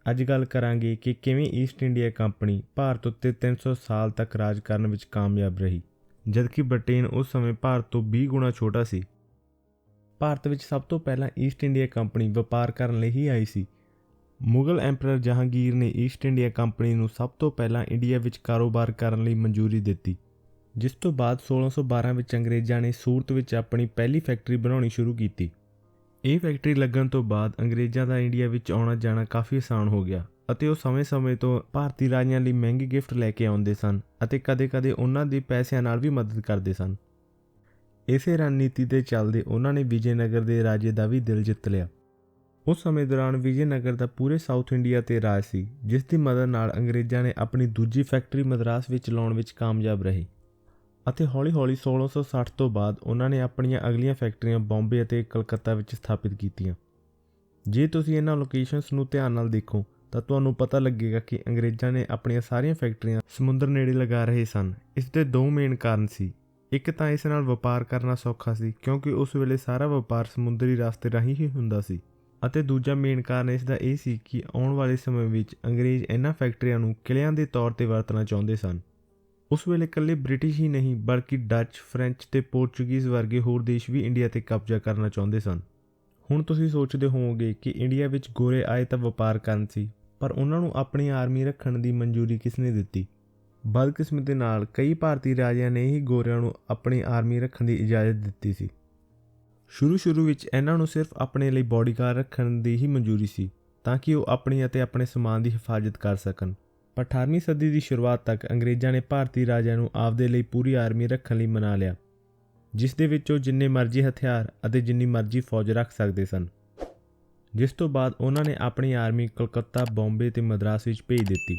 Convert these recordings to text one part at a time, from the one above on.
ਅੱਜ ਗੱਲ ਕਰਾਂਗੇ ਕਿ ਕਿਵੇਂ ਈਸਟ ਇੰਡੀਆ ਕੰਪਨੀ ਭਾਰਤ ਉੱਤੇ 300 ਸਾਲ ਤੱਕ ਰਾਜ ਕਰਨ ਵਿੱਚ ਕਾਮਯਾਬ ਰਹੀ, ਜਦਕਿ ਬ੍ਰਿਟੇਨ ਉਸ ਸਮੇਂ ਭਾਰਤ ਤੋਂ 20 ਗੁਣਾ ਛੋਟਾ ਸੀ। ਭਾਰਤ ਵਿੱਚ ਸਭ ਤੋਂ ਪਹਿਲਾਂ ਈਸਟ ਇੰਡੀਆ ਕੰਪਨੀ ਵਪਾਰ ਕਰਨ ਲਈ ਹੀ ਆਈ ਸੀ। ਮੁਗਲ ਐਂਪਰਰ ਜਹਾਂਗੀਰ ਨੇ ਈਸਟ ਇੰਡੀਆ ਕੰਪਨੀ ਨੂੰ ਸਭ ਤੋਂ ਪਹਿਲਾਂ ਇੰਡੀਆ ਵਿੱਚ ਕਾਰੋਬਾਰ ਕਰਨ ਲਈ ਮਨਜ਼ੂਰੀ ਦਿੱਤੀ, ਜਿਸ ਤੋਂ ਬਾਅਦ 1612 ਵਿੱਚ ਅੰਗਰੇਜ਼ਾਂ ਨੇ ਸੂਰਤ ਵਿੱਚ ਆਪਣੀ ਪਹਿਲੀ ਫੈਕਟਰੀ ਬਣਾਉਣੀ ਸ਼ੁਰੂ ਕੀਤੀ। ਇਹ ਫੈਕਟਰੀ ਲੱਗਣ ਤੋਂ ਬਾਅਦ ਅੰਗਰੇਜ਼ਾਂ ਦਾ ਇੰਡੀਆ ਵਿੱਚ ਆਉਣਾ ਜਾਣਾ ਕਾਫੀ ਆਸਾਨ ਹੋ ਗਿਆ ਅਤੇ ਉਹ ਸਮੇਂ-ਸਮੇਂ ਤੋਂ ਭਾਰਤੀ ਰਾਜਿਆਂ ਲਈ ਮਹਿੰਗੇ ਗਿਫਟ ਲੈ ਕੇ ਆਉਂਦੇ ਸਨ ਅਤੇ ਕਦੇ-ਕਦੇ ਉਹਨਾਂ ਦੇ ਪੈਸਿਆਂ ਨਾਲ ਵੀ ਮਦਦ ਕਰਦੇ ਸਨ। ਇਸੇ ਰਣਨੀਤੀ ਦੇ ਚੱਲਦੇ ਉਹਨਾਂ ਨੇ ਵਿਜੇਨਗਰ ਦੇ ਰਾਜੇ ਦਾ ਵੀ ਦਿਲ ਜਿੱਤ ਲਿਆ। ਉਸ ਸਮੇਂ ਦੌਰਾਨ ਵਿਜੇਨਗਰ ਦਾ ਪੂਰੇ ਸਾਊਥ ਇੰਡੀਆ 'ਤੇ ਰਾਜ ਸੀ, ਜਿਸ ਦੀ ਮਦਦ ਨਾਲ ਅੰਗਰੇਜ਼ਾਂ ਨੇ ਆਪਣੀ ਦੂਜੀ ਫੈਕਟਰੀ ਮਦਰਾਸ ਵਿੱਚ ਲਾਉਣ ਵਿੱਚ ਕਾਮਯਾਬ ਰਹੇ ਅਤੇ ਹੌਲੀ-ਹੌਲੀ 1660 ਤੋਂ ਬਾਅਦ ਉਹਨਾਂ ਨੇ ਆਪਣੀਆਂ ਅਗਲੀਆਂ ਫੈਕਟਰੀਆਂ ਬੰਬੇ ਅਤੇ ਕਲਕੱਤਾ ਵਿੱਚ ਸਥਾਪਿਤ ਕੀਤੀਆਂ। ਜੇ ਤੁਸੀਂ ਇਹਨਾਂ ਲੋਕੇਸ਼ਨਸ ਨੂੰ ਧਿਆਨ ਨਾਲ ਦੇਖੋ ਤਾਂ ਤੁਹਾਨੂੰ ਪਤਾ ਲੱਗੇਗਾ ਕਿ ਅੰਗਰੇਜ਼ਾਂ ਨੇ ਆਪਣੀਆਂ ਸਾਰੀਆਂ ਫੈਕਟਰੀਆਂ ਸਮੁੰਦਰ ਨੇੜੇ ਲਗਾ ਰਹੇ ਸਨ। ਇਸ ਦੇ ਦੋ ਮੇਨ ਕਾਰਨ ਸੀ। ਇੱਕ ਤਾਂ ਇਸ ਨਾਲ ਵਪਾਰ ਕਰਨਾ ਸੌਖਾ ਸੀ ਕਿਉਂਕਿ ਉਸ ਵੇਲੇ ਸਾਰਾ ਵਪਾਰ ਸਮੁੰਦਰੀ ਰਸਤੇ ਰਾਹੀਂ ਹੀ ਹੁੰਦਾ ਸੀ, ਅਤੇ ਦੂਜਾ ਮੇਨ ਕਾਰਨ ਇਸ ਦਾ ਇਹ ਸੀ ਕਿ ਆਉਣ ਵਾਲੇ ਸਮੇਂ ਵਿੱਚ ਅੰਗਰੇਜ਼ ਇਹਨਾਂ ਫੈਕਟਰੀਆਂ ਨੂੰ ਕਿਲ੍ਹਿਆਂ ਦੇ ਤੌਰ 'ਤੇ ਵਰਤਣਾ ਚਾਹੁੰਦੇ ਸਨ। ਉਸ ਵੇਲੇ ਇਕੱਲੇ ਬ੍ਰਿਟਿਸ਼ ਹੀ ਨਹੀਂ ਬਲਕਿ ਡੱਚ, ਫ੍ਰੈਂਚ ਤੇ ਪੋਰਚੁਗੀਜ਼ ਵਰਗੇ ਹੋਰ ਦੇਸ਼ ਵੀ ਇੰਡੀਆ 'ਤੇ ਕਬਜ਼ਾ ਕਰਨਾ ਚਾਹੁੰਦੇ ਸਨ। ਹੁਣ ਤੁਸੀਂ ਸੋਚਦੇ ਹੋਵੋਗੇ ਕਿ ਇੰਡੀਆ ਵਿੱਚ ਗੋਰੇ ਆਏ ਤਾਂ ਵਪਾਰ ਕਰਨ ਸੀ, ਪਰ ਉਹਨਾਂ ਨੂੰ ਆਪਣੀ ਆਰਮੀ ਰੱਖਣ ਦੀ ਮਨਜ਼ੂਰੀ ਕਿਸ ਨੇ ਦਿੱਤੀ? ਬਦਕਿਸਮਤੀ ਨਾਲ ਕਈ ਭਾਰਤੀ ਰਾਜਿਆਂ ਨੇ ਹੀ ਗੋਰਿਆਂ ਨੂੰ ਆਪਣੀ ਆਰਮੀ ਰੱਖਣ ਦੀ ਇਜਾਜ਼ਤ ਦਿੱਤੀ ਸੀ। ਸ਼ੁਰੂ ਵਿੱਚ ਇਹਨਾਂ ਨੂੰ ਸਿਰਫ ਆਪਣੇ ਲਈ ਬਾਡੀਗਾਰਡ ਰੱਖਣ ਦੀ ਹੀ ਮਨਜ਼ੂਰੀ ਸੀ ਤਾਂ ਕਿ ਉਹ ਆਪਣੀ ਅਤੇ ਆਪਣੇ ਸਮਾਨ ਦੀ ਹਿਫਾਜ਼ਤ ਕਰ ਸਕਣ। ਪਰ 18ਵੀਂ ਸਦੀ ਦੀ ਸ਼ੁਰੂਆਤ ਤੱਕ ਅੰਗਰੇਜ਼ਾਂ ਨੇ ਭਾਰਤੀ ਰਾਜਿਆਂ ਨੂੰ ਆਪਦੇ ਲਈ ਪੂਰੀ ਆਰਮੀ ਰੱਖਣ ਲਈ ਮਨਾ ਲਿਆ, ਜਿਸ ਦੇ ਵਿੱਚ ਉਹ ਜਿੰਨੇ ਮਰਜ਼ੀ ਹਥਿਆਰ ਅਤੇ ਜਿੰਨੀ ਮਰਜ਼ੀ ਫੌਜ ਰੱਖ ਸਕਦੇ ਸਨ। ਜਿਸ ਤੋਂ ਬਾਅਦ ਉਹਨਾਂ ਨੇ ਆਪਣੀ ਆਰਮੀ ਕਲਕੱਤਾ, ਬੰਬੇ ਤੇ ਮਦਰਾਸ ਵਿੱਚ ਭੇਜ ਦਿੱਤੀ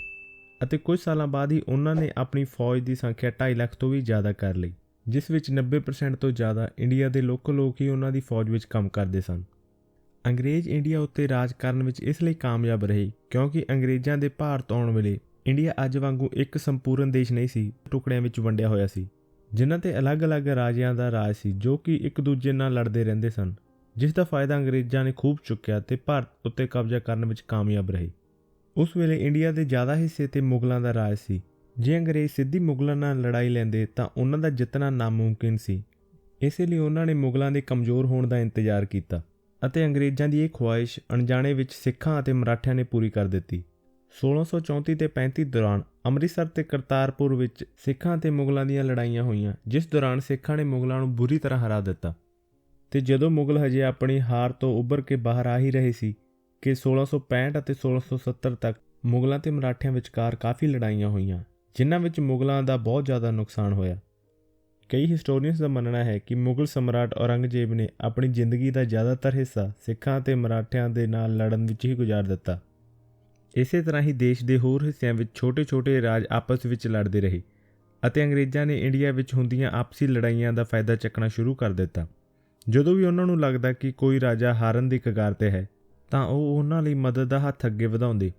ਅਤੇ ਕੁਝ ਸਾਲਾਂ ਬਾਅਦ ਹੀ ਉਹਨਾਂ ਨੇ ਆਪਣੀ ਫੌਜ ਦੀ ਸੰਖਿਆ 2.5 ਲੱਖ ਤੋਂ ਵੀ ਜ਼ਿਆਦਾ ਕਰ ਲਈ, ਜਿਸ ਵਿੱਚ 90% ਤੋਂ ਜ਼ਿਆਦਾ ਇੰਡੀਆ ਦੇ ਲੋਕਲ ਲੋਕ ਹੀ ਉਹਨਾਂ ਦੀ ਫੌਜ ਵਿੱਚ ਕੰਮ ਕਰਦੇ ਸਨ। ਅੰਗਰੇਜ਼ ਇੰਡੀਆ ਉੱਤੇ ਰਾਜ ਕਰਨ ਵਿੱਚ ਇਸ ਲਈ ਕਾਮਯਾਬ ਰਹੇ ਕਿਉਂਕਿ ਅੰਗਰੇਜ਼ਾਂ ਦੇ ਭਾਰਤ ਆਉਣ ਵੇਲੇ ਇੰਡੀਆ ਅੱਜ ਵਾਂਗੂ ਇੱਕ ਸੰਪੂਰਨ ਦੇਸ਼ ਨਹੀਂ ਸੀ, ਟੁਕੜਿਆਂ ਵਿੱਚ ਵੰਡਿਆ ਹੋਇਆ ਸੀ, ਜਿਨ੍ਹਾਂ 'ਤੇ ਅਲੱਗ-ਅਲੱਗ ਰਾਜਿਆਂ ਦਾ ਰਾਜ ਸੀ ਜੋ ਕਿ ਇੱਕ ਦੂਜੇ ਨਾਲ ਲੜਦੇ ਰਹਿੰਦੇ ਸਨ, ਜਿਸ ਦਾ ਫਾਇਦਾ ਅੰਗਰੇਜ਼ਾਂ ਨੇ ਖੂਬ ਚੁੱਕਿਆ ਤੇ ਭਾਰਤ ਉੱਤੇ ਕਬਜ਼ਾ ਕਰਨ ਵਿੱਚ ਕਾਮਯਾਬ ਰਹੇ। ਉਸ ਵੇਲੇ ਇੰਡੀਆ ਦੇ ਜ਼ਿਆਦਾ ਹਿੱਸੇ 'ਤੇ ਮੁਗਲਾਂ ਦਾ ਰਾਜ ਸੀ। ਜੇ ਅੰਗਰੇਜ਼ ਸਿੱਧੀ ਮੁਗਲਾਂ ਨਾਲ ਲੜਾਈ ਲੈਂਦੇ ਤਾਂ ਉਹਨਾਂ ਦਾ ਜਿੱਤਣਾ ਨਾਮੁਮਕਿਨ ਸੀ। ਇਸੇ ਲਈ ਉਹਨਾਂ ਨੇ ਮੁਗਲਾਂ ਦੇ ਕਮਜ਼ੋਰ ਹੋਣ ਦਾ ਇੰਤਜ਼ਾਰ ਕੀਤਾ ਅਤੇ ਅੰਗਰੇਜ਼ਾਂ ਦੀ ਇਹ ਖੁਆਇਸ਼ ਅਣਜਾਣੇ ਵਿੱਚ ਸਿੱਖਾਂ ਅਤੇ ਮਰਾਠਿਆਂ ਨੇ ਪੂਰੀ ਕਰ ਦਿੱਤੀ। 1634 ਤੇ 35 ਦੌਰਾਨ ਅੰਮ੍ਰਿਤਸਰ ਤੇ ਕਰਤਾਰਪੁਰ ਵਿੱਚ ਸਿੱਖਾਂ ਅਤੇ ਮੁਗਲਾਂ ਦੀਆਂ ਲੜਾਈਆਂ ਹੋਈਆਂ, ਜਿਸ ਦੌਰਾਨ ਸਿੱਖਾਂ ਨੇ ਮੁਗਲਾਂ ਨੂੰ ਬੁਰੀ ਤਰ੍ਹਾਂ ਹਰਾ ਦਿੱਤਾ। ਤੇ ਜਦੋਂ ਮੁਗਲ ਹਜੇ ਆਪਣੀ ਹਾਰ ਤੋਂ ਉੱਭਰ ਕੇ ਬਾਹਰ ਆ ਹੀ ਰਹੇ ਸੀ ਕਿ 1665 ਅਤੇ 1670 ਤੱਕ ਮੁਗਲਾਂ ਤੇ ਮਰਾਠਿਆਂ ਵਿਚਕਾਰ ਕਾਫੀ ਲੜਾਈਆਂ ਹੋਈਆਂ, ਜਿਨ੍ਹਾਂ ਵਿੱਚ ਮੁਗਲਾਂ ਦਾ ਬਹੁਤ ਜ਼ਿਆਦਾ ਨੁਕਸਾਨ ਹੋਇਆ। ਕਈ ਹਿਸਟੋਰੀਅਨਸ ਦਾ ਮੰਨਣਾ ਹੈ ਕਿ ਮੁਗਲ ਸਮਰਾਟ ਔਰੰਗਜ਼ੇਬ ਨੇ ਆਪਣੀ ਜ਼ਿੰਦਗੀ ਦਾ ਜ਼ਿਆਦਾਤਰ ਹਿੱਸਾ ਸਿੱਖਾਂ ਅਤੇ ਮਰਾਠਿਆਂ ਦੇ ਨਾਲ ਲੜਨ ਵਿੱਚ ਹੀ ਗੁਜ਼ਾਰ ਦਿੱਤਾ। ਇਸੇ ਤਰ੍ਹਾਂ ਹੀ ਦੇਸ਼ ਦੇ ਹੋਰ ਹਿੱਸਿਆਂ ਵਿੱਚ ਛੋਟੇ-ਛੋਟੇ ਰਾਜ ਆਪਸ ਵਿੱਚ ਲੜਦੇ ਰਹੇ ਅਤੇ ਅੰਗਰੇਜ਼ਾਂ ਨੇ ਇੰਡੀਆ ਵਿੱਚ ਹੁੰਦੀਆਂ ਆਪਸੀ ਲੜਾਈਆਂ ਦਾ ਫਾਇਦਾ ਚੱਕਣਾ ਸ਼ੁਰੂ ਕਰ ਦਿੱਤਾ। ਜਦੋਂ ਵੀ ਉਹਨਾਂ ਨੂੰ ਲੱਗਦਾ ਕਿ ਕੋਈ ਰਾਜਾ ਹਾਰਨ ਦੀ ਕਗਾਰ 'ਤੇ ਹੈ ਤਾਂ ਉਹ ਉਹਨਾਂ ਲਈ ਮਦਦ ਦਾ ਹੱਥ ਅੱਗੇ ਵਧਾਉਂਦੇ,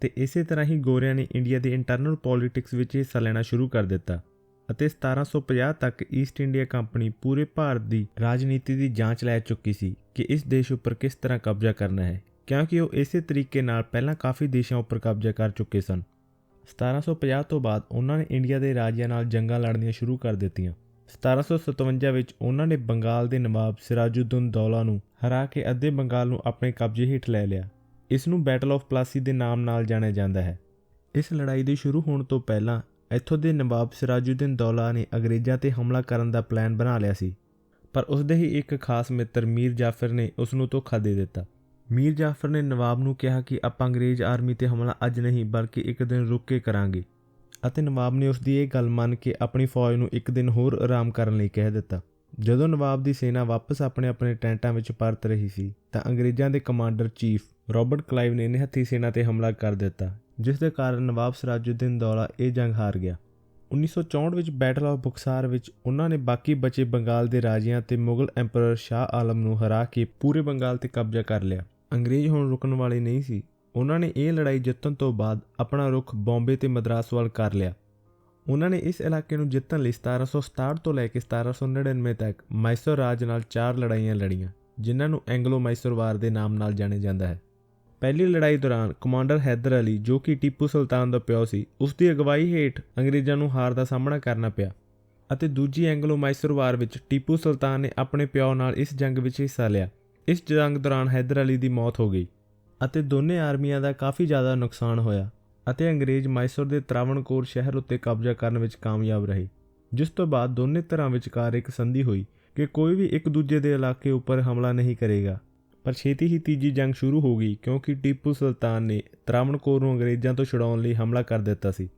ਤੇ ਇਸੇ ਤਰ੍ਹਾਂ ਹੀ ਗੋਰਿਆਂ ਨੇ ਇੰਡੀਆ ਦੀ ਇੰਟਰਨਲ ਪੋਲੀਟਿਕਸ ਵਿੱਚ ਹਿੱਸਾ ਲੈਣਾ ਸ਼ੁਰੂ ਕਰ ਦਿੱਤਾ ਅਤੇ 1750 ਤੱਕ ਈਸਟ ਇੰਡੀਆ ਕੰਪਨੀ ਪੂਰੇ ਭਾਰਤ ਦੀ ਰਾਜਨੀਤੀ ਦੀ ਜਾਂਚ ਲੈ ਚੁੱਕੀ ਸੀ ਕਿ ਇਸ ਦੇਸ਼ ਉੱਪਰ ਕਿਸ ਤਰ੍ਹਾਂ ਕਬਜ਼ਾ ਕਰਨਾ ਹੈ, ਕਿਉਂਕਿ ਉਹ ਇਸੇ ਤਰੀਕੇ ਨਾਲ ਪਹਿਲਾਂ ਕਾਫੀ ਦੇਸ਼ਾਂ ਉੱਪਰ ਕਬਜ਼ਾ ਕਰ ਚੁੱਕੇ ਸਨ। 1750 ਤੋਂ ਬਾਅਦ ਉਹਨਾਂ ਨੇ ਇੰਡੀਆ ਦੇ ਰਾਜਿਆਂ ਨਾਲ ਜੰਗਾਂ ਲੜਨੀਆਂ ਸ਼ੁਰੂ ਕਰ ਦਿੱਤੀਆਂ। 1757 ਵਿੱਚ ਉਹਨਾਂ ਨੇ ਬੰਗਾਲ ਦੇ ਨਵਾਬ ਸਿਰਾਜੁੱਦੌਲਾ ਦੌਲਾ ਨੂੰ ਹਰਾ ਕੇ ਅੱਧੇ ਬੰਗਾਲ ਨੂੰ ਆਪਣੇ ਕਬਜ਼ੇ ਹੇਠ ਲੈ ਲਿਆ। ਇਸ ਨੂੰ ਬੈਟਲ ਆਫ ਪਲਾਸੀ ਦੇ ਨਾਮ ਨਾਲ ਜਾਣਿਆ ਜਾਂਦਾ ਹੈ। ਇਸ ਲੜਾਈ ਦੇ ਸ਼ੁਰੂ ਹੋਣ ਤੋਂ ਪਹਿਲਾਂ ਇੱਥੋਂ ਦੇ ਨਵਾਬ ਸਿਰਾਜੁੱਦੌਲਾ ਦੌਲਾ ਨੇ ਅੰਗਰੇਜ਼ਾਂ 'ਤੇ ਹਮਲਾ ਕਰਨ ਦਾ ਪਲਾਨ ਬਣਾ ਲਿਆ ਸੀ, ਪਰ ਉਸਦੇ ਹੀ ਇੱਕ ਖਾਸ ਮਿੱਤਰ ਮੀਰ ਜਾਫਰ ਨੇ ਉਸ ਨੂੰ ਧੋਖਾ ਦੇ ਦਿੱਤਾ। ਮੀਰ ਜਾਫਰ ਨੇ ਨਵਾਬ ਨੂੰ ਕਿਹਾ ਕਿ ਆਪਾਂ ਅੰਗਰੇਜ਼ ਆਰਮੀ 'ਤੇ ਹਮਲਾ ਅੱਜ ਨਹੀਂ ਬਲਕਿ ਇੱਕ ਦਿਨ ਰੁਕ ਕੇ ਕਰਾਂਗੇ, ਅਤੇ ਨਵਾਬ ਨੇ ਉਸ ਦੀ ਇਹ ਗੱਲ ਮੰਨ ਕੇ ਆਪਣੀ ਫੌਜ ਨੂੰ ਇੱਕ ਦਿਨ ਹੋਰ ਆਰਾਮ ਕਰਨ ਲਈ ਕਹਿ ਦਿੱਤਾ। ਜਦੋਂ ਨਵਾਬ ਦੀ ਸੈਨਾ ਵਾਪਸ ਆਪਣੇ ਟੈਂਟਾਂ ਵਿੱਚ ਪਰਤ ਰਹੀ ਸੀ ਤਾਂ ਅੰਗਰੇਜ਼ਾਂ ਦੇ ਕਮਾਂਡਰ ਚੀਫ ਰਾਬਰਟ ਕਲਾਈਵ ਨੇ ਨਿਹੱਥੀ ਸੈਨਾ 'ਤੇ ਹਮਲਾ ਕਰ ਦਿੱਤਾ, ਜਿਸ ਦੇ ਕਾਰਨ ਨਵਾਬ ਸਿਰਾਜੁੱਦੌਲਾ ਦੌਲਾ ਇਹ ਜੰਗ ਹਾਰ ਗਿਆ। 1964 ਵਿੱਚ ਬੈਟਲ ਆਫ ਬੁਕਸਾਰ ਵਿੱਚ ਉਹਨਾਂ ਨੇ ਬਾਕੀ ਬਚੇ ਬੰਗਾਲ ਦੇ ਰਾਜਿਆਂ ਤੇ ਮੁਗਲ ਐਂਪਰਰ ਸ਼ਾਹ ਆਲਮ ਨੂੰ ਹਰਾ ਕੇ ਪੂਰੇ ਬੰਗਾਲ 'ਤੇ ਕਬਜ਼ਾ ਕਰ ਲਿਆ। ਅੰਗਰੇਜ਼ ਹੁਣ ਰੁਕਣ ਵਾਲੇ ਨਹੀਂ ਸੀ। ਉਹਨਾਂ ਨੇ ਇਹ ਲੜਾਈ ਜਿੱਤਣ ਤੋਂ ਬਾਅਦ ਆਪਣਾ ਰੁਖ ਬੰਬੇ ਤੇ ਮਦਰਾਸ ਵੱਲ ਕਰ ਲਿਆ। ਉਹਨਾਂ ਨੇ ਇਸ ਇਲਾਕੇ ਨੂੰ ਜਿੱਤਣ ਲਈ 1767 ਤੋਂ ਲੈ ਕੇ 1799 ਤੱਕ ਮਾਈਸੂਰ ਰਾਜ ਨਾਲ 4 ਲੜਾਈਆਂ ਲੜੀਆਂ, ਜਿਨ੍ਹਾਂ ਨੂੰ ਐਂਗਲੋ ਮਾਈਸੂਰ ਵਾਰ ਦੇ ਨਾਮ ਨਾਲ ਜਾਣਿਆ ਜਾਂਦਾ ਹੈ। ਪਹਿਲੀ ਲੜਾਈ ਦੌਰਾਨ ਕਮਾਂਡਰ ਹੈਦਰ ਅਲੀ, ਜੋ ਕਿ ਟੀਪੂ ਸੁਲਤਾਨ ਦਾ ਪਿਓ ਸੀ, ਉਸ ਦੀ ਅਗਵਾਈ ਹੇਠ ਅੰਗਰੇਜ਼ਾਂ ਨੂੰ ਹਾਰ ਦਾ ਸਾਹਮਣਾ ਕਰਨਾ ਪਿਆ ਅਤੇ ਦੂਜੀ ਐਂਗਲੋ ਮਾਈਸੂਰ ਵਾਰ ਵਿੱਚ ਟੀਪੂ ਸੁਲਤਾਨ ਨੇ ਆਪਣੇ ਪਿਓ ਨਾਲ ਇਸ ਜੰਗ ਵਿੱਚ ਹਿੱਸਾ ਲਿਆ। ਇਸ ਜੰਗ ਦੌਰਾਨ ਹੈਦਰ ਅਲੀ ਦੀ ਮੌਤ ਹੋ ਗਈ ਅਤੇ ਦੋਨੇ ਆਰਮੀਆਂ ਦਾ ਕਾਫੀ ਜ਼ਿਆਦਾ ਨੁਕਸਾਨ ਹੋਇਆ ਅਤੇ ਅੰਗਰੇਜ਼ ਮਾਈਸੂਰ ਦੇ ਤਰਾਵਣਕੋਰ ਸ਼ਹਿਰ ਉੱਤੇ ਕਬਜ਼ਾ ਕਰਨ ਵਿੱਚ ਕਾਮਯਾਬ ਰਹੇ, ਜਿਸ ਤੋਂ ਬਾਅਦ ਦੋਨੇ ਧਿਰਾਂ ਵਿਚਕਾਰ ਇੱਕ ਸੰਧੀ ਹੋਈ ਕਿ ਕੋਈ ਵੀ ਇੱਕ ਦੂਜੇ ਦੇ ਇਲਾਕੇ ਉੱਪਰ ਹਮਲਾ ਨਹੀਂ ਕਰੇਗਾ। ਪਰ ਛੇਤੀ ਹੀ ਤੀਜੀ ਜੰਗ ਸ਼ੁਰੂ ਹੋ ਗਈ ਕਿਉਂਕਿ ਟੀਪੂ ਸੁਲਤਾਨ ਨੇ ਤਰਾਵਣਕੋਰ ਨੂੰ ਅੰਗਰੇਜ਼ਾਂ ਤੋਂ ਛੁਡਾਉਣ ਲਈ ਹਮਲਾ ਕਰ ਦਿੱਤਾ ਸੀ।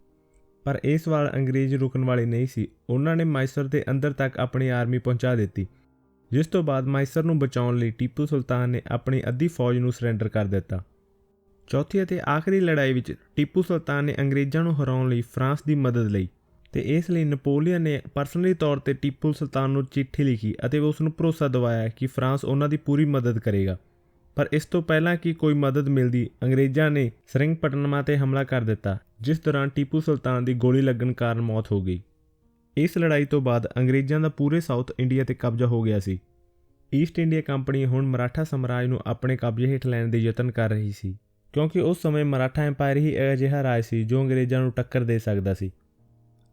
ਪਰ ਇਸ ਵਾਰ ਅੰਗਰੇਜ਼ ਰੁਕਣ ਵਾਲੇ ਨਹੀਂ ਸੀ। ਉਹਨਾਂ ਨੇ ਮਾਈਸੂਰ ਦੇ ਅੰਦਰ ਤੱਕ ਆਪਣੀ ਆਰਮੀ ਪਹੁੰਚਾ ਦਿੱਤੀ, ਜਿਸ ਤੋਂ ਬਾਅਦ ਮਾਈਸੂਰ ਨੂੰ ਬਚਾਉਣ ਲਈ ਟੀਪੂ ਸੁਲਤਾਨ ਨੇ ਆਪਣੀ ਅੱਧੀ ਫੌਜ ਨੂੰ ਸਰੈਂਡਰ ਕਰ ਦਿੱਤਾ। ਚੌਥੀ ਅਤੇ ਆਖਰੀ ਲੜਾਈ ਵਿੱਚ ਟੀਪੂ ਸੁਲਤਾਨ ਨੇ ਅੰਗਰੇਜ਼ਾਂ ਨੂੰ ਹਰਾਉਣ ਲਈ ਫਰਾਂਸ ਦੀ ਮਦਦ ਲਈ ਅਤੇ ਇਸ ਲਈ ਨਪੋਲੀਅਨ ਨੇ ਪਰਸਨਲੀ ਤੌਰ 'ਤੇ ਟੀਪੂ ਸੁਲਤਾਨ ਨੂੰ ਚਿੱਠੀ ਲਿਖੀ ਅਤੇ ਉਸ ਨੂੰ ਭਰੋਸਾ ਦਿਵਾਇਆ ਕਿ ਫਰਾਂਸ ਉਹਨਾਂ ਦੀ ਪੂਰੀ ਮਦਦ ਕਰੇਗਾ। ਪਰ ਇਸ ਤੋਂ ਪਹਿਲਾਂ ਕਿ ਕੋਈ ਮਦਦ ਮਿਲਦੀ, ਅੰਗਰੇਜ਼ਾਂ ਨੇ ਸਰਿੰਗਪਟਨਮਾਂ 'ਤੇ ਹਮਲਾ ਕਰ ਦਿੱਤਾ, ਜਿਸ ਦੌਰਾਨ ਟੀਪੂ ਸੁਲਤਾਨ ਦੀ ਗੋਲੀ ਲੱਗਣ ਕਾਰਨ ਮੌਤ ਹੋ ਗਈ। ਇਸ ਲੜਾਈ ਤੋਂ ਬਾਅਦ ਅੰਗਰੇਜ਼ਾਂ ਦਾ ਪੂਰੇ ਸਾਊਥ ਇੰਡੀਆ 'ਤੇ ਕਬਜ਼ਾ ਹੋ ਗਿਆ ਸੀ। ਈਸਟ ਇੰਡੀਆ ਕੰਪਨੀ ਹੁਣ ਮਰਾਠਾ ਸਾਮਰਾਜ ਨੂੰ ਆਪਣੇ ਕਬਜ਼ੇ ਹੇਠ ਲੈਣ ਦੇ ਯਤਨ ਕਰ ਰਹੀ ਸੀ, ਕਿਉਂਕਿ ਉਸ ਸਮੇਂ ਮਰਾਠਾ ਐਂਪਾਇਰ ਹੀ ਅਜਿਹਾ ਰਾਜ ਸੀ ਜੋ ਅੰਗਰੇਜ਼ਾਂ ਨੂੰ ਟੱਕਰ ਦੇ ਸਕਦਾ ਸੀ।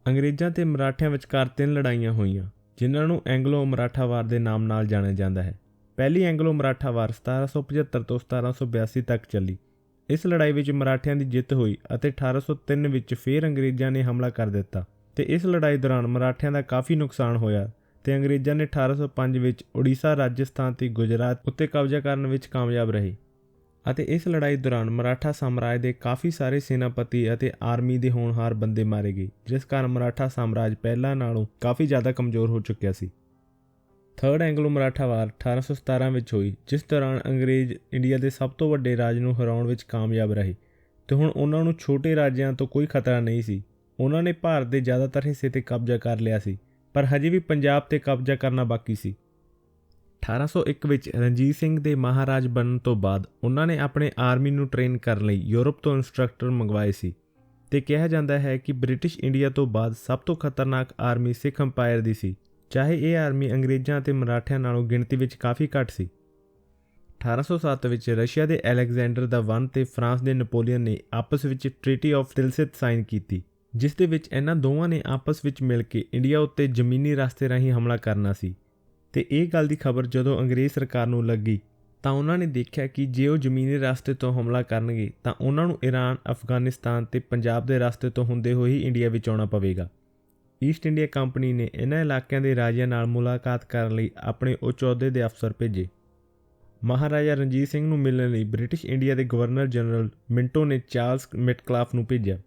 ਅੰਗਰੇਜ਼ਾਂ ਤੇ ਮਰਾਠਿਆਂ ਵਿਚਕਾਰ 3 ਲੜਾਈਆਂ ਹੋਈਆਂ, ਜਿਨ੍ਹਾਂ ਨੂੰ ਐਂਗਲੋ ਮਰਾਠਾ ਵਾਰ ਦੇ ਨਾਮ ਨਾਲ ਜਾਣਿਆ ਜਾਂਦਾ ਹੈ। ਪਹਿਲੀ ਐਂਗਲੋ ਮਰਾਠਾ ਵਾਰ 1775 ਤੋਂ 1782 ਤੱਕ ਚੱਲੀ। ਇਸ ਲੜਾਈ ਵਿੱਚ ਮਰਾਠਿਆਂ ਦੀ ਜਿੱਤ ਹੋਈ ਅਤੇ 1803 ਵਿੱਚ ਫਿਰ ਅੰਗਰੇਜ਼ਾਂ ਨੇ ਹਮਲਾ ਕਰ ਦਿੱਤਾ ਅਤੇ ਇਸ ਲੜਾਈ ਦੌਰਾਨ ਮਰਾਠਿਆਂ ਦਾ ਕਾਫੀ ਨੁਕਸਾਨ ਹੋਇਆ ਅਤੇ ਅੰਗਰੇਜ਼ਾਂ ਨੇ 1805 ਵਿੱਚ ਉੜੀਸਾ, ਰਾਜਸਥਾਨ ਤੇ ਗੁਜਰਾਤ ਉੱਤੇ ਕਬਜ਼ਾ ਕਰਨ ਵਿੱਚ ਕਾਮਯਾਬ ਰਹੇ ਅਤੇ ਇਸ ਲੜਾਈ ਦੌਰਾਨ ਮਰਾਠਾ ਸਾਮਰਾਜ ਦੇ ਕਾਫੀ ਸਾਰੇ ਸੈਨਾਪਤੀ ਅਤੇ ਆਰਮੀ ਦੇ ਹੋਣਹਾਰ ਬੰਦੇ ਮਾਰੇ ਗਏ, ਜਿਸ ਕਾਰਨ ਮਰਾਠਾ ਸਾਮਰਾਜ ਪਹਿਲਾਂ ਨਾਲੋਂ ਕਾਫੀ ਜ਼ਿਆਦਾ ਕਮਜ਼ੋਰ ਹੋ ਚੁੱਕਿਆ ਸੀ। ਥਰਡ ਐਂਗਲੋ ਮਰਾਠਾ ਵਾਰ 1817 ਵਿੱਚ ਹੋਈ, ਜਿਸ ਦੌਰਾਨ ਅੰਗਰੇਜ਼ ਇੰਡੀਆ ਦੇ ਸਭ ਤੋਂ ਵੱਡੇ ਰਾਜ ਨੂੰ ਹਰਾਉਣ ਵਿੱਚ ਕਾਮਯਾਬ ਰਹੇ ਅਤੇ ਹੁਣ ਉਹਨਾਂ ਨੂੰ ਛੋਟੇ ਰਾਜਿਆਂ ਤੋਂ ਕੋਈ ਖਤਰਾ ਨਹੀਂ ਸੀ। ਉਹਨਾਂ ਨੇ ਭਾਰਤ ਦੇ ਜ਼ਿਆਦਾਤਰ ਹਿੱਸੇ 'ਤੇ ਕਬਜ਼ਾ ਕਰ ਲਿਆ ਸੀ, ਪਰ ਹਜੇ ਵੀ ਪੰਜਾਬ 'ਤੇ ਕਬਜ਼ਾ ਕਰਨਾ ਬਾਕੀ ਸੀ। 1801 ਵਿੱਚ ਰਣਜੀਤ ਸਿੰਘ ਦੇ ਮਹਾਰਾਜ ਬਣਨ ਤੋਂ ਬਾਅਦ ਉਹਨਾਂ ਨੇ ਆਪਣੇ ਆਰਮੀ ਨੂੰ ਟ੍ਰੇਨ ਕਰਨ ਲਈ ਯੂਰਪ ਤੋਂ ਇੰਸਟ੍ਰਕਟਰ ਮੰਗਵਾਏ ਸੀ ਅਤੇ ਕਿਹਾ ਜਾਂਦਾ ਹੈ ਕਿ ਬ੍ਰਿਟਿਸ਼ ਇੰਡੀਆ ਤੋਂ ਬਾਅਦ ਸਭ ਤੋਂ ਖਤਰਨਾਕ ਆਰਮੀ ਸਿੱਖ ਅੰਪਾਇਰ ਦੀ ਸੀ, ਚਾਹੇ ਇਹ ਆਰਮੀ ਅੰਗਰੇਜ਼ਾਂ ਅਤੇ ਮਰਾਠਿਆਂ ਨਾਲੋਂ ਗਿਣਤੀ ਵਿੱਚ ਕਾਫੀ ਘੱਟ ਸੀ। 1807 ਵਿੱਚ ਰਸ਼ੀਆ ਦੇ ਅਲੈਗਜ਼ੈਂਡਰ ਦਾ ਵਨ ਅਤੇ ਫਰਾਂਸ ਦੇ ਨਪੋਲੀਅਨ ਨੇ ਆਪਸ ਵਿੱਚ ਟ੍ਰੀਟੀ ਆਫ ਤਿਲਸਿਤ ਸਾਈਨ ਕੀਤੀ, ਜਿਸ ਦੇ ਵਿੱਚ ਇਹਨਾਂ ਦੋਵਾਂ ਨੇ ਆਪਸ ਵਿੱਚ ਮਿਲ ਕੇ ਇੰਡੀਆ ਉੱਤੇ ਜ਼ਮੀਨੀ ਰਸਤੇ ਰਾਹੀਂ ਹਮਲਾ ਕਰਨਾ ਸੀ। ਅਤੇ ਇਹ ਗੱਲ ਦੀ ਖਬਰ ਜਦੋਂ ਅੰਗਰੇਜ਼ ਸਰਕਾਰ ਨੂੰ ਲੱਗੀ ਤਾਂ ਉਹਨਾਂ ਨੇ ਦੇਖਿਆ ਕਿ ਜੇ ਉਹ ਜ਼ਮੀਨੀ ਰਸਤੇ ਤੋਂ ਹਮਲਾ ਕਰਨਗੇ ਤਾਂ ਉਹਨਾਂ ਨੂੰ ਈਰਾਨ, ਅਫਗਾਨਿਸਤਾਨ ਅਤੇ ਪੰਜਾਬ ਦੇ ਰਸਤੇ ਤੋਂ ਹੁੰਦੇ ਹੋਏ ਹੀ ਇੰਡੀਆ ਵਿੱਚ ਆਉਣਾ ਪਵੇਗਾ। ਈਸਟ ਇੰਡੀਆ ਕੰਪਨੀ ਨੇ ਇਹਨਾਂ ਇਲਾਕਿਆਂ ਦੇ ਰਾਜਿਆਂ ਨਾਲ ਮੁਲਾਕਾਤ ਕਰਨ ਲਈ ਆਪਣੇ ਉੱਚ ਅਹੁਦੇ ਦੇ ਅਫਸਰ ਭੇਜੇ। ਮਹਾਰਾਜਾ ਰਣਜੀਤ ਸਿੰਘ ਨੂੰ ਮਿਲਣ ਲਈ ਬ੍ਰਿਟਿਸ਼ ਇੰਡੀਆ ਦੇ ਗਵਰਨਰ ਜਨਰਲ ਮਿੰਟੋ ਨੇ ਚਾਰਲਸ ਮੈਟਕਲਾਫ ਨੂੰ ਭੇਜਿਆ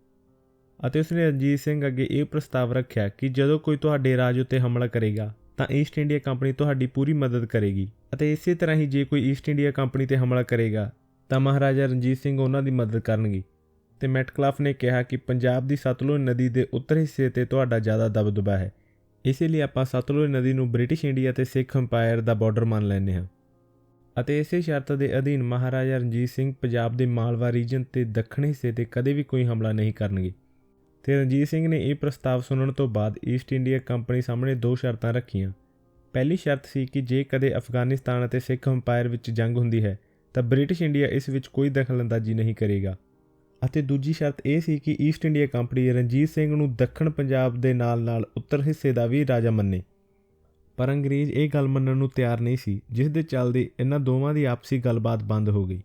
ਅਤੇ ਉਸਨੇ ਰਣਜੀਤ ਸਿੰਘ ਅੱਗੇ ਇਹ ਪ੍ਰਸਤਾਵ ਰੱਖਿਆ ਕਿ ਜਦੋਂ ਕੋਈ ਤੁਹਾਡੇ ਰਾਜ ਉੱਤੇ ਹਮਲਾ ਕਰੇਗਾ ਤਾਂ ਈਸਟ ਇੰਡੀਆ ਕੰਪਨੀ ਤੁਹਾਡੀ ਪੂਰੀ ਮਦਦ ਕਰੇਗੀ ਅਤੇ ਇਸੇ ਤਰ੍ਹਾਂ ਹੀ ਜੇ ਕੋਈ ਈਸਟ ਇੰਡੀਆ ਕੰਪਨੀ 'ਤੇ ਹਮਲਾ ਕਰੇਗਾ ਤਾਂ ਮਹਾਰਾਜਾ ਰਣਜੀਤ ਸਿੰਘ ਉਹਨਾਂ ਦੀ ਮਦਦ ਕਰਨਗੇ। ਅਤੇ ਮੈਟਕਲਾਫ ਨੇ ਕਿਹਾ ਕਿ ਪੰਜਾਬ ਦੀ ਸਤਲੁਜ ਨਦੀ ਦੇ ਉੱਤਰ ਹਿੱਸੇ 'ਤੇ ਤੁਹਾਡਾ ਜ਼ਿਆਦਾ ਦਬਦਬਾ ਹੈ, ਇਸੇ ਲਈ ਆਪਾਂ ਸਤਲੁਜ ਨਦੀ ਨੂੰ ਬ੍ਰਿਟਿਸ਼ ਇੰਡੀਆ ਅਤੇ ਸਿੱਖ ਅੰਪਾਇਰ ਦਾ ਬਾਰਡਰ ਮੰਨ ਲੈਂਦੇ ਹਾਂ ਅਤੇ ਇਸੇ ਸ਼ਰਤ ਦੇ ਅਧੀਨ ਮਹਾਰਾਜਾ ਰਣਜੀਤ ਸਿੰਘ ਪੰਜਾਬ ਦੇ ਮਾਲਵਾ ਰੀਜਨ ਅਤੇ ਦੱਖਣ ਹਿੱਸੇ 'ਤੇ ਕਦੇ ਵੀ ਕੋਈ ਹਮਲਾ ਨਹੀਂ ਕਰਨਗੇ। ਅਤੇ ਰਣਜੀਤ ਸਿੰਘ ਨੇ ਇਹ ਪ੍ਰਸਤਾਵ ਸੁਣਨ ਤੋਂ ਬਾਅਦ ਈਸਟ ਇੰਡੀਆ ਕੰਪਨੀ ਸਾਹਮਣੇ 2 ਸ਼ਰਤਾਂ ਰੱਖੀਆਂ। ਪਹਿਲੀ ਸ਼ਰਤ ਸੀ ਕਿ ਜੇ ਕਦੇ ਅਫਗਾਨਿਸਤਾਨ ਅਤੇ ਸਿੱਖ ਅੰਪਾਇਰ ਵਿੱਚ ਜੰਗ ਹੁੰਦੀ ਹੈ ਤਾਂ ਬ੍ਰਿਟਿਸ਼ ਇੰਡੀਆ ਇਸ ਵਿੱਚ ਕੋਈ ਦਖਲਅੰਦਾਜ਼ੀ ਨਹੀਂ ਕਰੇਗਾ ਅਤੇ ਦੂਜੀ ਸ਼ਰਤ ਇਹ ਸੀ ਕਿ East India company Ranjit Singh ਨੂੰ ਦੱਖਣ ਪੰਜਾਬ ਦੇ ਨਾਲ-ਨਾਲ ਉੱਤਰ ਹਿੱਸੇ ਦਾ ਵੀ ਰਾਜਾ ਮੰਨੇ। ਪਰ ਅੰਗਰੇਜ਼ ਇਹ ਗੱਲ ਮੰਨਣ ਨੂੰ ਤਿਆਰ ਨਹੀਂ ਸੀ, ਜਿਸ ਦੇ ਚੱਲਦੇ ਇਹਨਾਂ ਦੋਵਾਂ ਦੀ ਆਪਸੀ ਗੱਲਬਾਤ ਬੰਦ ਹੋ ਗਈ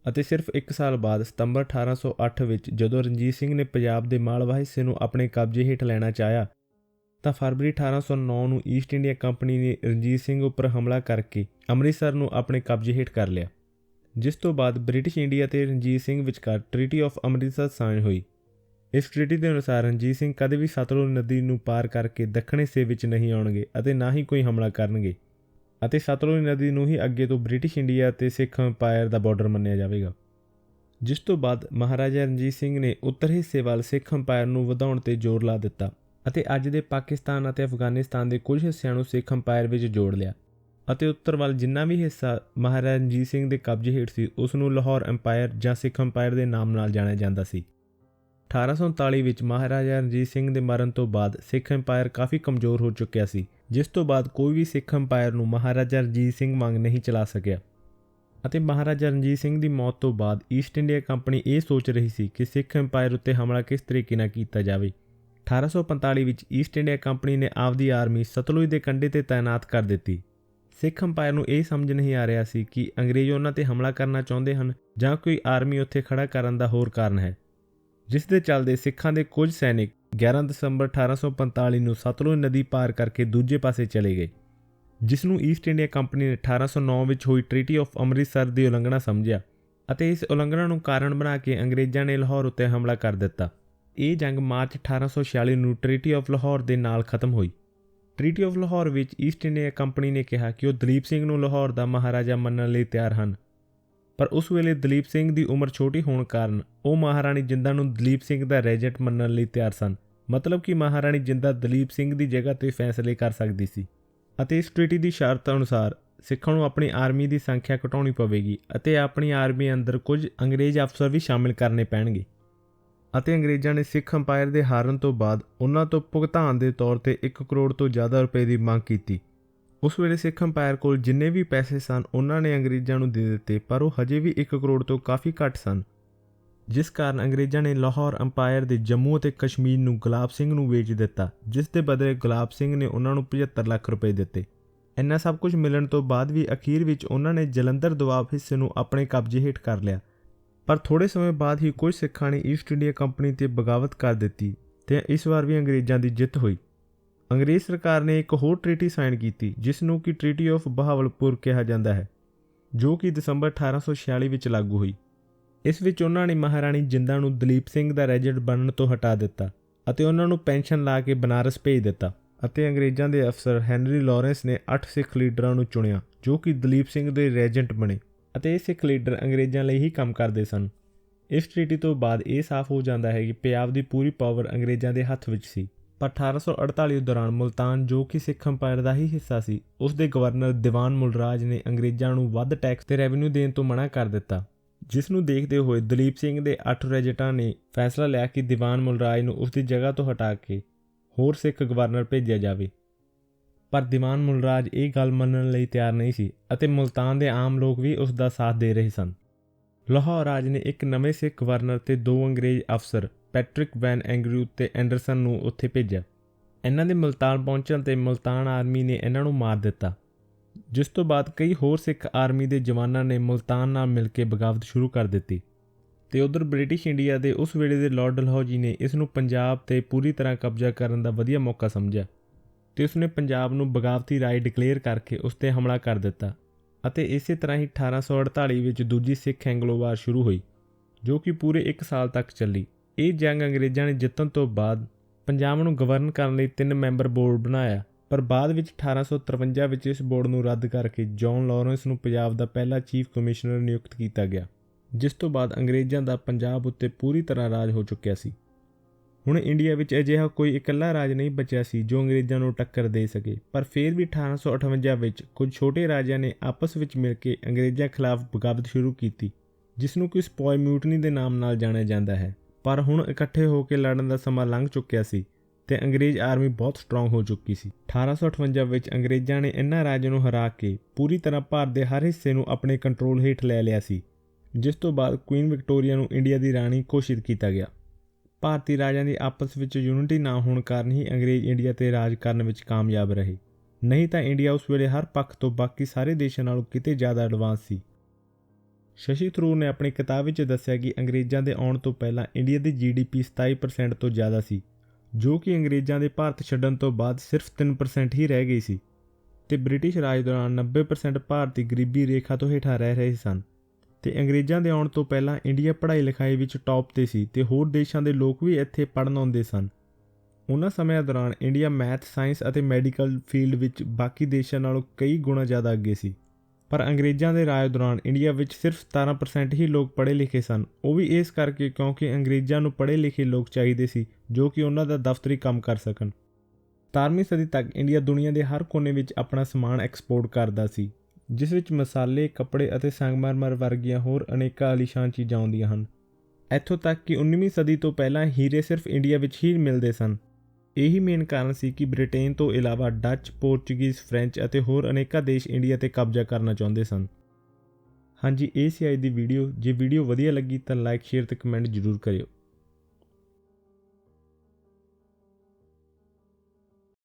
ਅਤੇ ਸਿਰਫ 1 ਸਾਲ ਬਾਅਦ ਸਤੰਬਰ 1808 ਵਿੱਚ ਜਦੋਂ ਰਣਜੀਤ ਸਿੰਘ ਨੇ ਪੰਜਾਬ ਦੇ ਮਾਲਵਾ ਹਿੱਸੇ ਨੂੰ ਆਪਣੇ ਕਬਜ਼ੇ ਹੇਠ ਲੈਣਾ ਚਾਹਿਆ ਤਾਂ ਫਰਵਰੀ 1809 ਨੂੰ ਈਸਟ ਇੰਡੀਆ ਕੰਪਨੀ ਨੇ ਰਣਜੀਤ ਸਿੰਘ ਉੱਪਰ ਹਮਲਾ ਕਰਕੇ ਅੰਮ੍ਰਿਤਸਰ ਨੂੰ ਆਪਣੇ ਕਬਜ਼ੇ ਹੇਠ ਕਰ ਲਿਆ, ਜਿਸ ਤੋਂ ਬਾਅਦ ਬ੍ਰਿਟਿਸ਼ ਇੰਡੀਆ ਅਤੇ ਰਣਜੀਤ ਸਿੰਘ ਵਿਚਕਾਰ ਟ੍ਰੀਟੀ ਆਫ ਅੰਮ੍ਰਿਤਸਰ ਸਾਈਨ ਹੋਈ। ਇਸ ਟ੍ਰੀਟੀ ਦੇ ਅਨੁਸਾਰ ਰਣਜੀਤ ਸਿੰਘ ਕਦੇ ਵੀ ਸਤਲੁਜ ਨਦੀ ਨੂੰ ਪਾਰ ਕਰਕੇ ਦੱਖਣ ਹਿੱਸੇ ਵਿੱਚ ਨਹੀਂ ਆਉਣਗੇ ਅਤੇ ਨਾ ਹੀ ਕੋਈ ਹਮਲਾ ਕਰਨਗੇ ਅਤੇ ਸਤਲੁਜ ਨਦੀ ਨੂੰ ਹੀ ਅੱਗੇ ਤੋਂ ਬ੍ਰਿਟਿਸ਼ ਇੰਡੀਆ ਅਤੇ ਸਿੱਖ ਅੰਪਾਇਰ ਦਾ ਬਾਰਡਰ ਮੰਨਿਆ ਜਾਵੇਗਾ। ਜਿਸ ਤੋਂ ਬਾਅਦ ਮਹਾਰਾਜਾ ਰਣਜੀਤ ਸਿੰਘ ਨੇ ਉੱਤਰ ਹਿੱਸੇ ਵੱਲ ਸਿੱਖ ਅੰਪਾਇਰ ਨੂੰ ਵਧਾਉਣ 'ਤੇ ਜ਼ੋਰ ਲਾ ਦਿੱਤਾ ਅਤੇ ਅੱਜ ਦੇ ਪਾਕਿਸਤਾਨ ਅਤੇ ਅਫਗਾਨਿਸਤਾਨ ਦੇ ਕੁਝ ਹਿੱਸਿਆਂ ਨੂੰ ਸਿੱਖ ਅੰਪਾਇਰ ਵਿੱਚ ਜੋੜ ਲਿਆ ਅਤੇ ਉੱਤਰ ਵੱਲ ਜਿੰਨਾ ਵੀ ਹਿੱਸਾ ਮਹਾਰਾਜਾ ਰਣਜੀਤ ਸਿੰਘ ਦੇ ਕਬਜ਼ੇ ਹੇਠ ਸੀ ਉਸ ਨੂੰ ਲਾਹੌਰ ਅੰਪਾਇਰ ਜਾਂ ਸਿੱਖ ਅੰਪਾਇਰ ਦੇ ਨਾਮ ਨਾਲ ਜਾਣਿਆ ਜਾਂਦਾ ਸੀ। 1839 ਵਿੱਚ ਮਹਾਰਾਜਾ ਰਣਜੀਤ ਸਿੰਘ ਦੇ ਮਰਨ ਤੋਂ ਬਾਅਦ ਸਿੱਖ ਅੰਪਾਇਰ ਕਾਫੀ ਕਮਜ਼ੋਰ ਹੋ ਚੁੱਕਿਆ ਸੀ, ਜਿਸ ਤੋਂ ਬਾਅਦ ਕੋਈ ਵੀ ਸਿੱਖ ਅੰਪਾਇਰ ਨੂੰ ਮਹਾਰਾਜਾ ਰਣਜੀਤ ਸਿੰਘ ਵਾਂਗ ਨਹੀਂ ਚਲਾ ਸਕਿਆ ਅਤੇ ਮਹਾਰਾਜਾ ਰਣਜੀਤ ਸਿੰਘ ਦੀ ਮੌਤ ਤੋਂ ਬਾਅਦ ਈਸਟ ਇੰਡੀਆ ਕੰਪਨੀ ਇਹ ਸੋਚ ਰਹੀ ਸੀ ਕਿ ਸਿੱਖ ਅੰਪਾਇਰ ਉੱਤੇ ਹਮਲਾ ਕਿਸ ਤਰੀਕੇ ਨਾਲ ਕੀਤਾ ਜਾਵੇ। 1845 ਵਿੱਚ ਈਸਟ ਇੰਡੀਆ ਕੰਪਨੀ ਨੇ ਆਪਦੀ ਆਰਮੀ ਸਤਲੁਜ ਦੇ ਕੰਢੇ 'ਤੇ ਤਾਇਨਾਤ ਕਰ ਦਿੱਤੀ। ਸਿੱਖ ਅੰਪਾਇਰ ਨੂੰ ਇਹ ਸਮਝ ਨਹੀਂ ਆ ਰਿਹਾ ਸੀ ਕਿ ਅੰਗਰੇਜ਼ ਉਹਨਾਂ 'ਤੇ ਹਮਲਾ ਕਰਨਾ ਚਾਹੁੰਦੇ ਹਨ ਜਾਂ ਕੋਈ ਆਰਮੀ ਉੱਥੇ ਖੜ੍ਹਾ ਕਰਨ ਦਾ ਹੋਰ ਕਾਰਨ ਹੈ, ਜਿਸ ਦੇ ਚੱਲਦੇ ਸਿੱਖਾਂ ਦੇ ਕੁਝ ਸੈਨਿਕ 11 ਦਸੰਬਰ 1845 ਨੂੰ ਸਤਲੁਜ ਨਦੀ ਪਾਰ ਕਰਕੇ ਦੂਜੇ ਪਾਸੇ ਚਲੇ ਗਏ, ਜਿਸ ਨੂੰ ਈਸਟ ਇੰਡੀਆ ਕੰਪਨੀ ਨੇ 1809 ਵਿੱਚ ਹੋਈ ਟ੍ਰੀਟੀ ਆਫ ਅੰਮ੍ਰਿਤਸਰ ਦੀ ਉਲੰਘਣਾ ਸਮਝਿਆ ਅਤੇ ਇਸ ਉਲੰਘਣਾ ਨੂੰ ਕਾਰਨ ਬਣਾ ਕੇ ਅੰਗਰੇਜ਼ਾਂ ਨੇ ਲਾਹੌਰ ਉੱਤੇ ਹਮਲਾ ਕਰ ਦਿੱਤਾ। ਇਹ ਜੰਗ ਮਾਰਚ 1846 ਨੂੰ ਟ੍ਰੀਟੀ ਆਫ ਲਾਹੌਰ ਦੇ ਨਾਲ ਖਤਮ ਹੋਈ। ਟ੍ਰੀਟੀ ਆਫ ਲਾਹੌਰ ਵਿੱਚ ਈਸਟ ਇੰਡੀਆ ਕੰਪਨੀ ਨੇ ਕਿਹਾ ਕਿ ਉਹ ਦਲੀਪ ਸਿੰਘ ਨੂੰ ਲਾਹੌਰ ਦਾ ਮਹਾਰਾਜਾ ਮੰਨਣ ਲਈ ਤਿਆਰ ਹਨ, ਪਰ ਉਸ ਵੇਲੇ ਦਲੀਪ ਸਿੰਘ ਦੀ ਉਮਰ ਛੋਟੀ ਹੋਣ ਕਾਰਨ ਉਹ ਮਹਾਰਾਣੀ ਜਿੰਦਾਂ ਨੂੰ ਦਲੀਪ ਸਿੰਘ ਦਾ ਰੈਜੈਂਟ ਮੰਨਣ ਲਈ ਤਿਆਰ ਸਨ। ਮਤਲਬ ਕਿ ਮਹਾਰਾਣੀ ਜਿੰਦਾਂ ਦਲੀਪ ਸਿੰਘ ਦੀ ਜਗ੍ਹਾ 'ਤੇ ਫੈਸਲੇ ਕਰ ਸਕਦੀ ਸੀ ਅਤੇ ਇਸ ਟ੍ਰੀਟੀ ਦੀ ਸ਼ਰਤ ਅਨੁਸਾਰ ਸਿੱਖਾਂ ਨੂੰ ਆਪਣੀ ਆਰਮੀ ਦੀ ਸੰਖਿਆ ਘਟਾਉਣੀ ਪਵੇਗੀ ਅਤੇ ਆਪਣੀ ਆਰਮੀ ਅੰਦਰ ਕੁਝ ਅੰਗਰੇਜ਼ ਅਫਸਰ ਵੀ ਸ਼ਾਮਿਲ ਕਰਨੇ ਪੈਣਗੇ। ਅਤੇ ਅੰਗਰੇਜ਼ਾਂ ਨੇ ਸਿੱਖ ਅੰਪਾਇਰ ਦੇ ਹਾਰਨ ਤੋਂ ਬਾਅਦ ਉਹਨਾਂ ਤੋਂ ਭੁਗਤਾਨ ਦੇ ਤੌਰ 'ਤੇ 1 ਕਰੋੜ ਤੋਂ ਜ਼ਿਆਦਾ ਰੁਪਏ ਦੀ ਮੰਗ ਕੀਤੀ। ਉਸ ਵੇਲੇ ਸਿੱਖ ਅੰਪਾਇਰ ਕੋਲ ਜਿੰਨੇ ਵੀ ਪੈਸੇ ਸਨ ਉਹਨਾਂ ਨੇ ਅੰਗਰੇਜ਼ਾਂ ਨੂੰ ਦੇ ਦਿੱਤੇ, ਪਰ ਉਹ ਹਜੇ ਵੀ 1 ਕਰੋੜ ਤੋਂ ਕਾਫੀ ਘੱਟ ਸਨ, ਜਿਸ ਕਾਰਨ ਅੰਗਰੇਜ਼ਾਂ ਨੇ ਲਾਹੌਰ ਅੰਪਾਇਰ ਦੇ ਜੰਮੂ ਅਤੇ ਕਸ਼ਮੀਰ ਨੂੰ ਗੁਲਾਬ ਸਿੰਘ ਨੂੰ ਵੇਚ ਦਿੱਤਾ, ਜਿਸ ਦੇ ਬਦਲੇ ਗੁਲਾਬ ਸਿੰਘ ਨੇ ਉਹਨਾਂ ਨੂੰ 75 ਲੱਖ ਰੁਪਏ ਦਿੱਤੇ। ਇੰਨਾ ਸਭ ਕੁਝ ਮਿਲਣ ਤੋਂ ਬਾਅਦ ਵੀ ਅਖੀਰ ਵਿੱਚ ਉਹਨਾਂ ਨੇ ਜਲੰਧਰ ਦੁਆਬ ਹਿੱਸੇ ਨੂੰ ਆਪਣੇ ਕਬਜ਼ੇ ਹੇਠ ਕਰ ਲਿਆ। ਪਰ ਥੋੜ੍ਹੇ ਸਮੇਂ ਬਾਅਦ ਹੀ ਕੁਝ ਸਿੱਖਾਂ ਨੇ ਈਸਟ ਇੰਡੀਆ ਕੰਪਨੀ 'ਤੇ ਬਗਾਵਤ ਕਰ ਦਿੱਤੀ ਅਤੇ ਇਸ ਵਾਰ ਵੀ ਅੰਗਰੇਜ਼ਾਂ ਦੀ ਜਿੱਤ ਹੋਈ। ਅੰਗਰੇਜ਼ ਸਰਕਾਰ ਨੇ ਇੱਕ ਹੋਰ ਟ੍ਰੀਟੀ ਸਾਈਨ ਕੀਤੀ, ਜਿਸ ਨੂੰ ਕਿ ਟ੍ਰੀਟੀ ਆਫ ਬਹਾਵਲਪੁਰ ਕਿਹਾ ਜਾਂਦਾ ਹੈ, ਜੋ ਕਿ ਦਸੰਬਰ 1846 ਵਿੱਚ ਲਾਗੂ ਹੋਈ। ਇਸ ਵਿੱਚ ਉਹਨਾਂ ਨੇ ਮਹਾਰਾਣੀ ਜਿੰਦਾਂ ਨੂੰ ਦਲੀਪ ਸਿੰਘ ਦਾ ਰੈਜੈਂਟ ਬਣਨ ਤੋਂ ਹਟਾ ਦਿੱਤਾ ਅਤੇ ਉਹਨਾਂ ਨੂੰ ਪੈਨਸ਼ਨ ਲਾ ਕੇ ਬਨਾਰਸ ਭੇਜ ਦਿੱਤਾ ਅਤੇ ਅੰਗਰੇਜ਼ਾਂ ਦੇ ਅਫਸਰ ਹੈਨਰੀ ਲਾਰੈਂਸ ਨੇ 8 ਸਿੱਖ ਲੀਡਰਾਂ ਨੂੰ ਚੁਣਿਆ ਜੋ ਕਿ ਦਲੀਪ ਸਿੰਘ ਦੇ ਰੈਜੈਂਟ ਬਣੇ ਅਤੇ ਇਹ ਸਿੱਖ ਲੀਡਰ ਅੰਗਰੇਜ਼ਾਂ ਲਈ ਹੀ ਕੰਮ ਕਰਦੇ ਸਨ। ਇਸ ਟ੍ਰੀਟੀ ਤੋਂ ਬਾਅਦ ਇਹ ਸਾਫ਼ ਹੋ ਜਾਂਦਾ ਹੈ ਕਿ ਪੰਜਾਬ ਦੀ ਪੂਰੀ ਪਾਵਰ ਅੰਗਰੇਜ਼ਾਂ ਦੇ ਹੱਥ ਵਿੱਚ ਸੀ। ਪਰ 1848 ਦੌਰਾਨ ਮੁਲਤਾਨ, ਜੋ ਕਿ ਸਿੱਖ ਅੰਪਾਇਰ ਦਾ ਹੀ ਹਿੱਸਾ ਸੀ, ਉਸ ਦੇ ਗਵਰਨਰ ਦੀਵਾਨ ਮੁਲਰਾਜ ਨੇ ਅੰਗਰੇਜ਼ਾਂ ਨੂੰ ਵੱਧ ਟੈਕਸ ਤੇ ਰੈਵਨਿਊ ਦੇਣ ਤੋਂ ਮਨ੍ਹਾ ਕਰ ਦਿੱਤਾ, ਜਿਸ ਨੂੰ ਦੇਖਦੇ ਹੋਏ ਦਲੀਪ ਸਿੰਘ ਦੇ 8 ਰੈਜੈਂਟਾਂ ਨੇ ਫੈਸਲਾ ਲਿਆ ਕਿ ਦੀਵਾਨ ਮੁਲਰਾਜ ਨੂੰ ਉਸ ਦੀ ਜਗ੍ਹਾ ਤੋਂ ਹਟਾ ਕੇ ਹੋਰ ਸਿੱਖ ਗਵਰਨਰ ਭੇਜਿਆ ਜਾਵੇ। ਪਰ ਦੀਵਾਨ ਮੁਲਰਾਜ ਇਹ ਗੱਲ ਮੰਨਣ ਲਈ ਤਿਆਰ ਨਹੀਂ ਸੀ ਅਤੇ ਮੁਲਤਾਨ ਦੇ ਆਮ ਲੋਕ ਵੀ ਉਸ ਦਾ ਸਾਥ ਦੇ ਰਹੇ ਸਨ। ਲਾਹੌਰ ਰਾਜ ਨੇ ਇੱਕ ਨਵੇਂ ਸਿੱਖ ਗਵਰਨਰ ਤੇ 2 ਅੰਗਰੇਜ਼ ਅਫਸਰ ਪੈਟਰਿਕ ਵੈਨ ਐਂਗਰਿਊ ਤੇ ਐਂਡਰਸਨ ਨੂੰ ਉੱਥੇ ਭੇਜਿਆ। ਇਹਨਾਂ ਦੇ ਮੁਲਤਾਨ ਪਹੁੰਚਣ 'ਤੇ ਮੁਲਤਾਨ ਆਰਮੀ ਨੇ ਇਹਨਾਂ ਨੂੰ ਮਾਰ ਦਿੱਤਾ, ਜਿਸ ਤੋਂ ਬਾਅਦ ਕਈ ਹੋਰ ਸਿੱਖ ਆਰਮੀ ਦੇ ਜਵਾਨਾਂ ਨੇ ਮੁਲਤਾਨ ਨਾਲ ਮਿਲ ਕੇ ਬਗਾਵਤ ਸ਼ੁਰੂ ਕਰ ਦਿੱਤੀ। ਤੇ ਉੱਧਰ ਬ੍ਰਿਟਿਸ਼ ਇੰਡੀਆ ਦੇ ਉਸ ਵੇਲੇ ਦੇ ਲਾਰਡ ਡਲਹੌਜੀ ਨੇ ਇਸ ਨੂੰ ਪੰਜਾਬ 'ਤੇ ਪੂਰੀ ਤਰ੍ਹਾਂ ਕਬਜ਼ਾ ਕਰਨ ਦਾ ਵਧੀਆ ਮੌਕਾ ਸਮਝਿਆ ਤੇ ਉਸਨੇ ਪੰਜਾਬ ਨੂੰ ਬਗਾਵਤੀ ਰਾਜ ਡਿਕਲੇਅਰ ਕਰਕੇ ਉਸ 'ਤੇ ਹਮਲਾ ਕਰ ਦਿੱਤਾ ਅਤੇ ਇਸੇ ਤਰ੍ਹਾਂ ਹੀ 1848 ਵਿੱਚ ਦੂਜੀ ਸਿੱਖ ਐਂਗਲੋ ਵਾਰ ਸ਼ੁਰੂ ਹੋਈ, ਜੋ ਕਿ ਪੂਰੇ 1 ਸਾਲ ਤੱਕ ਚੱਲੀ। ਇਹ ਜੰਗ ਅੰਗਰੇਜ਼ਾਂ ਨੇ ਜਿੱਤਣ ਤੋਂ ਬਾਅਦ ਪੰਜਾਬ ਨੂੰ ਗਵਰਨ ਕਰਨ ਲਈ 3 ਮੈਂਬਰ ਬੋਰਡ ਬਣਾਇਆ, ਪਰ ਬਾਅਦ ਵਿੱਚ 1853 ਵਿੱਚ ਇਸ ਬੋਰਡ ਨੂੰ ਰੱਦ ਕਰਕੇ ਜੌਨ ਲਾਰੈਂਸ ਨੂੰ ਪੰਜਾਬ ਦਾ ਪਹਿਲਾ ਚੀਫ ਕਮਿਸ਼ਨਰ ਨਿਯੁਕਤ ਕੀਤਾ ਗਿਆ, ਜਿਸ ਤੋਂ ਬਾਅਦ ਅੰਗਰੇਜ਼ਾਂ ਦਾ ਪੰਜਾਬ ਉੱਤੇ ਪੂਰੀ ਤਰ੍ਹਾਂ ਰਾਜ ਹੋ ਚੁੱਕਿਆ ਸੀ। ਹੁਣ ਇੰਡੀਆ ਵਿੱਚ ਅਜਿਹਾ ਕੋਈ ਇਕੱਲਾ ਰਾਜ ਨਹੀਂ ਬਚਿਆ ਸੀ ਜੋ ਅੰਗਰੇਜ਼ਾਂ ਨੂੰ ਟੱਕਰ ਦੇ ਸਕੇ, ਪਰ ਫਿਰ ਵੀ 1858 ਵਿੱਚ ਕੁਝ ਛੋਟੇ ਰਾਜਿਆਂ ਨੇ ਆਪਸ ਵਿੱਚ ਮਿਲ ਕੇ ਅੰਗਰੇਜ਼ਾਂ ਖਿਲਾਫ ਬਗਾਵਤ ਸ਼ੁਰੂ ਕੀਤੀ, ਜਿਸ ਨੂੰ ਕਿ ਸਪੋਇ ਮਿਊਟਨੀ ਦੇ ਨਾਮ ਨਾਲ ਜਾਣਿਆ ਜਾਂਦਾ ਹੈ। ਪਰ ਹੁਣ ਇਕੱਠੇ ਹੋ ਕੇ ਲੜਨ ਦਾ ਸਮਾਂ ਲੰਘ ਚੁੱਕਿਆ ਸੀ ਤੇ ਅੰਗਰੇਜ਼ ਆਰਮੀ ਬਹੁਤ ਸਟਰੋਂਗ ਹੋ ਚੁੱਕੀ ਸੀ। 1858 ਵਿੱਚ ਅੰਗਰੇਜ਼ਾਂ ਨੇ ਇਹਨਾਂ ਰਾਜਾਂ ਨੂੰ ਹਰਾ ਕੇ ਪੂਰੀ ਤਰ੍ਹਾਂ ਭਾਰਤ ਦੇ ਹਰ ਹਿੱਸੇ ਨੂੰ ਆਪਣੇ ਕੰਟਰੋਲ ਹੇਠ ਲੈ ਲਿਆ ਸੀ, ਜਿਸ ਤੋਂ ਬਾਅਦ ਕੁਈਨ ਵਿਕਟੋਰੀਆ ਨੂੰ ਇੰਡੀਆ ਦੀ ਰਾਣੀ ਘੋਸ਼ਿਤ ਕੀਤਾ ਗਿਆ। ਭਾਰਤੀ ਰਾਜਾਂ ਦੀ ਆਪਸ ਵਿੱਚ ਯੂਨਿਟੀ ਨਾ ਹੋਣ ਕਾਰਨ ਹੀ ਅੰਗਰੇਜ਼ ਇੰਡੀਆ 'ਤੇ ਰਾਜ ਕਰਨ ਵਿੱਚ ਕਾਮਯਾਬ ਰਹੇ, ਨਹੀਂ ਤਾਂ ਇੰਡੀਆ ਉਸ ਵੇਲੇ ਹਰ ਪੱਖ ਤੋਂ ਬਾਕੀ ਸਾਰੇ ਦੇਸ਼ਾਂ ਨਾਲੋਂ ਕਿਤੇ ਜ਼ਿਆਦਾ ਐਡਵਾਂਸ ਸੀ। ਸ਼ਸ਼ੀ ਥਰੂਰ ਨੇ ਆਪਣੀ ਕਿਤਾਬ ਵਿੱਚ ਦੱਸਿਆ ਕਿ ਅੰਗਰੇਜ਼ਾਂ ਦੇ ਆਉਣ ਤੋਂ ਪਹਿਲਾਂ ਇੰਡੀਆ ਦੀ GDP 27% ਤੋਂ ਜ਼ਿਆਦਾ ਸੀ, ਜੋ ਕਿ ਅੰਗਰੇਜ਼ਾਂ ਦੇ ਭਾਰਤ ਛੱਡਣ ਤੋਂ ਬਾਅਦ ਸਿਰਫ 3% ਹੀ ਰਹਿ ਗਈ ਸੀ ਤੇ ਬ੍ਰਿਟਿਸ਼ ਰਾਜ ਦੌਰਾਨ 90% ਭਾਰਤੀ ਗਰੀਬੀ ਰੇਖਾ ਤੋਂ ਹੇਠਾਂ ਰਹਿ ਰਹੇ ਸਨ। ਤੇ ਅੰਗਰੇਜ਼ਾਂ ਦੇ ਆਉਣ ਤੋਂ ਪਹਿਲਾਂ ਇੰਡੀਆ ਪੜ੍ਹਾਈ ਲਿਖਾਈ ਵਿੱਚ ਟੌਪ 'ਤੇ ਸੀ ਤੇ ਹੋਰ ਦੇਸ਼ਾਂ ਦੇ ਲੋਕ ਵੀ ਇੱਥੇ ਪੜ੍ਹਨ ਆਉਂਦੇ ਸਨ। ਉਹਨਾਂ ਸਮਿਆਂ ਦੌਰਾਨ ਇੰਡੀਆ ਮੈਥ, ਸਾਇੰਸ ਅਤੇ ਮੈਡੀਕਲ ਫੀਲਡ ਵਿੱਚ ਬਾਕੀ ਦੇਸ਼ਾਂ ਨਾਲੋਂ ਕਈ ਗੁਣਾ ਜ਼ਿਆਦਾ ਅੱਗੇ ਸੀ। ਪਰ ਅੰਗਰੇਜ਼ਾਂ ਦੇ ਰਾਜ ਦੌਰਾਨ ਇੰਡੀਆ ਵਿੱਚ ਸਿਰਫ 17% ਹੀ ਲੋਕ ਪੜ੍ਹੇ ਲਿਖੇ ਸਨ, ਉਹ ਵੀ ਇਸ ਕਰਕੇ ਕਿਉਂਕਿ ਅੰਗਰੇਜ਼ਾਂ ਨੂੰ ਪੜ੍ਹੇ ਲਿਖੇ ਲੋਕ ਚਾਹੀਦੇ ਸੀ ਜੋ ਕਿ ਉਹਨਾਂ ਦਾ ਦਫ਼ਤਰੀ ਕੰਮ ਕਰ ਸਕਣ। 17ਵੀਂ ਸਦੀ ਤੱਕ ਇੰਡੀਆ ਦੁਨੀਆ ਦੇ ਹਰ ਕੋਨੇ ਵਿੱਚ ਆਪਣਾ ਸਮਾਨ ਐਕਸਪੋਰਟ ਕਰਦਾ ਸੀ, ਜਿਸ ਵਿੱਚ ਮਸਾਲੇ, ਕੱਪੜੇ ਅਤੇ ਸੰਗਮਰਮਰ ਵਰਗੀਆਂ ਹੋਰ ਅਨੇਕਾਂ ਆਲੀਸ਼ਾਨ ਚੀਜ਼ਾਂ ਆਉਂਦੀਆਂ ਹਨ। ਇੱਥੋਂ ਤੱਕ ਕਿ 19ਵੀਂ ਸਦੀ ਤੋਂ ਪਹਿਲਾਂ ਹੀਰੇ ਸਿਰਫ ਇੰਡੀਆ ਵਿੱਚ ਹੀ ਮਿਲਦੇ ਸਨ। ਇਹੀ ਮੇਨ ਕਾਰਨ ਸੀ ਕਿ ਬ੍ਰਿਟੇਨ ਤੋਂ ਇਲਾਵਾ ਡੱਚ, ਪੋਰਚੁਗੀਜ਼, ਫ੍ਰੈਂਚ ਅਤੇ ਹੋਰ ਅਨੇਕਾਂ ਦੇਸ਼ ਇੰਡੀਆ 'ਤੇ ਕਬਜ਼ਾ ਕਰਨਾ ਚਾਹੁੰਦੇ ਸਨ। ਹਾਂਜੀ, ਇਹ ਸੀ ਅੱਜ ਦੀ ਵੀਡੀਓ। ਜੇ ਵੀਡੀਓ ਵਧੀਆ ਲੱਗੀ ਤਾਂ ਲਾਈਕ, ਸ਼ੇਅਰ ਤੇ ਕਮੈਂਟ ਜ਼ਰੂਰ ਕਰਿਓ।